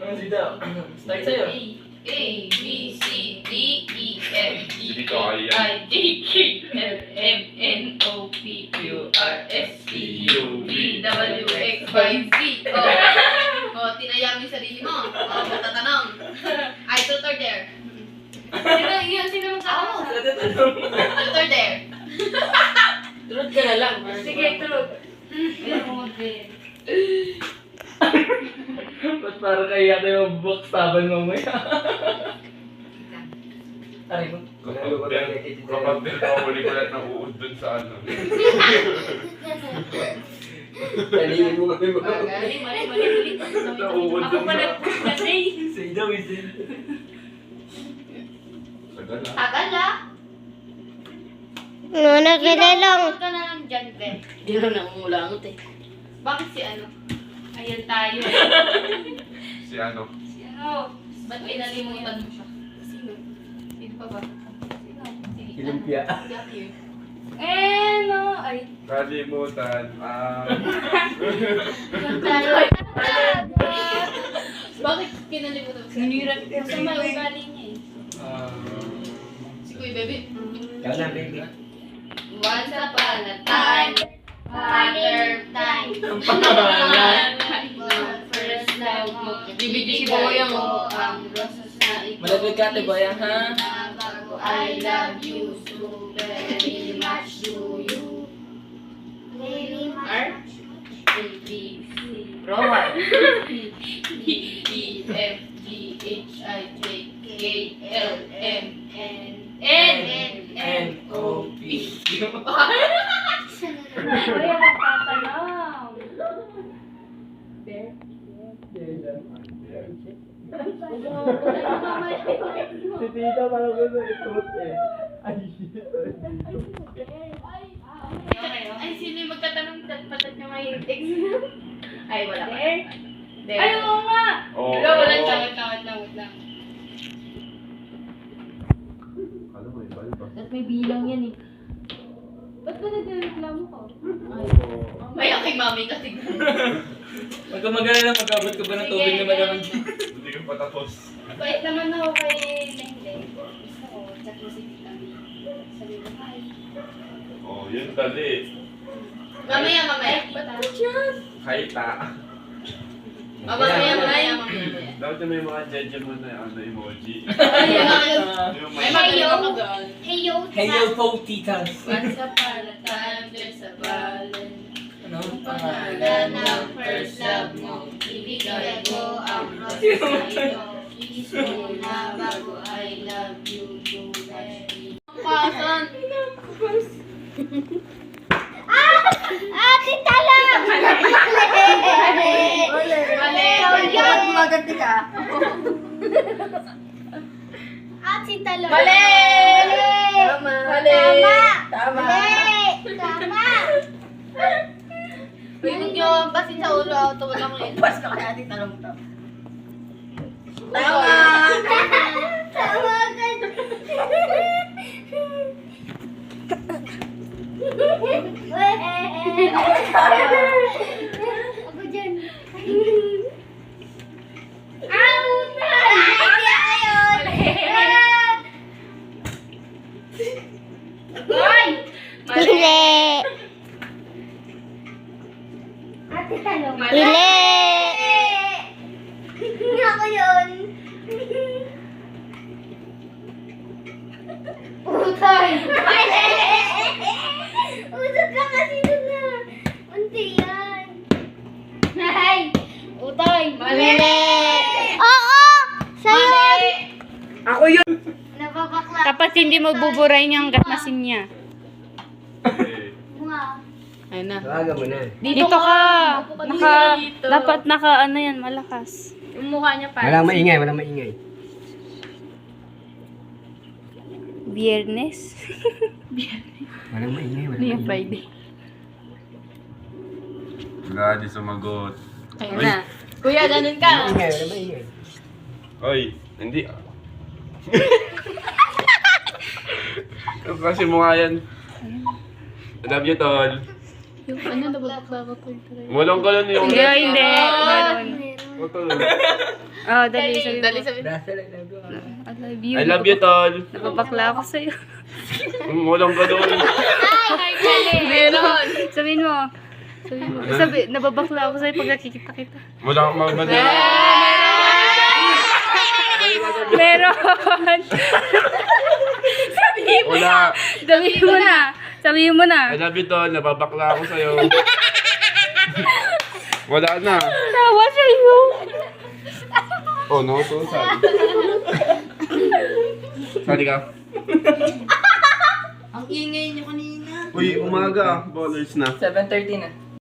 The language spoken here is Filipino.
Ano sila? Start sa'yo. A, B, C, D, E, F, G, Hindi H, ko kaya. I, J, K, L, M, N, O, P, Q, R, S, T, U, V, W, X, Y, Z. Tinaya mo yung sarili mo. Matatanong. I, truth or dare? Sino magkakaroon? Truth or dare? Tulad ka na lang. Sige, truth. Ayaw mo mag-dare. Ba't parang kaya tayo yung box taban mamaya? Aray mo. Kapag pinakahuli ko lahat ng uod dun sa ano. Kaninin mo kami mga. Mali. Ako pa nag-push na day. Say daw, say. Tagal ah. Tagal ah. No, nakilalang. Huwag ka na lang dyan, Ben. Hindi na nangungulangot eh. Bakit si ano? Ayan tayo. Si ano? Si ano? Ba't pinalimutan mo siya? Sino? Sino pa ba? Sino? Si Lumpia. no. Ay. Kalimutan. Bakit kinalimutan mo? Sinira. Masama yung ugali niya eh. Si Kuya Bebe. Kaya na, baby. Once upon a time, other time. First love mo. Bibigyan si Boyang mo ang roses na ikaw. Malaglag ka, ate Boyang, ha? Bago I love you so very much. Do you? R? A, B, C. Roman. E, F, G, H, I, J, K, L, M, N, O, P. Kaya nagtatanong. Bear? Si Tita parang gusto ikot eh. Ay, shit. Ay, sino yung magtatanong patat nyo ngayon? Ay, wala pa. There. Ay, oo nga! Oo. Wala lang. Ano mo, iba ba? At may bilang yan eh. Ba't ba nagreklamo ka? Maya kay mami kasi. Huwag ka mag-alala, mag-abot ka ba ng tubig na malamang? Hindi ka pa tapos. Bait naman ako kay Lengleng. Gusto ko, chat mo si Tita May. Sabi mo, hi. Oh, yun dali. Mamaya. Hi, ta. Mamaya. Dapat na may mga jeje mo na ano, emoji. Yung Ay, mga... magaling ka doon. Hello po, titas. Once upon a time, there's a balance. Ano? Pangalan ng first love mo, ibigay ko ang roses na ito. Kiss mo na bago I love you, do let me. Pasan! Tita lang! Mali! Maganti ka. Tita lang. Mali! Tama. Tama! Tama. Uy, huwag niyo pasin sa ulo, auto lang yun. Pas ka kaya tita lang to. Tama! Tama ka. Ako dyan. Out! Hoy! Hili! Ate talong. Hili! Ako yun. Utay! Usap ka kasi doon na. Unti yan. Ay! Utay! Mali! Oo! Sa'yo! Ako yun! Nababakla. Tapos hindi magbuburay niyang gatmasin niya. Bunga. Ayun na. Tawagan mo na. Dito ka. Dapat naka ano yan, malakas. Yung mukha niya pa. Walang maingay. Biyernes. Walang maingay. Ano yung Friday? Wala, di sumagot. Ayun na. Kuya, ganun ka. Walang maingay. Oy, hindi. Kasi mukha yan. Love you, tol. Yung ano, nababakla ko po yung tuloy. Mulong ka lang yung... Hindi. Meron. Tol. Oh, dali, sabi mo. Dali sabi. Russell, I love you. I love you. I love you, Tol. Nababakla ako sa'yo. Walang ganun. Ay, galing. Meron. Sabihin mo. Nababakla ako sa'yo pag nakikita kita. Walang maganda. Meron! Wala. Sabihin mo na. Sabihin mo na. I love you, Tol. Nababakla ako sa'yo. Wala na. Tawa sa'yo. Oh, no, Tol. Sali ka. Ang ingay niyo kanina. Uy, umaga. Ballers na. 7:30 na.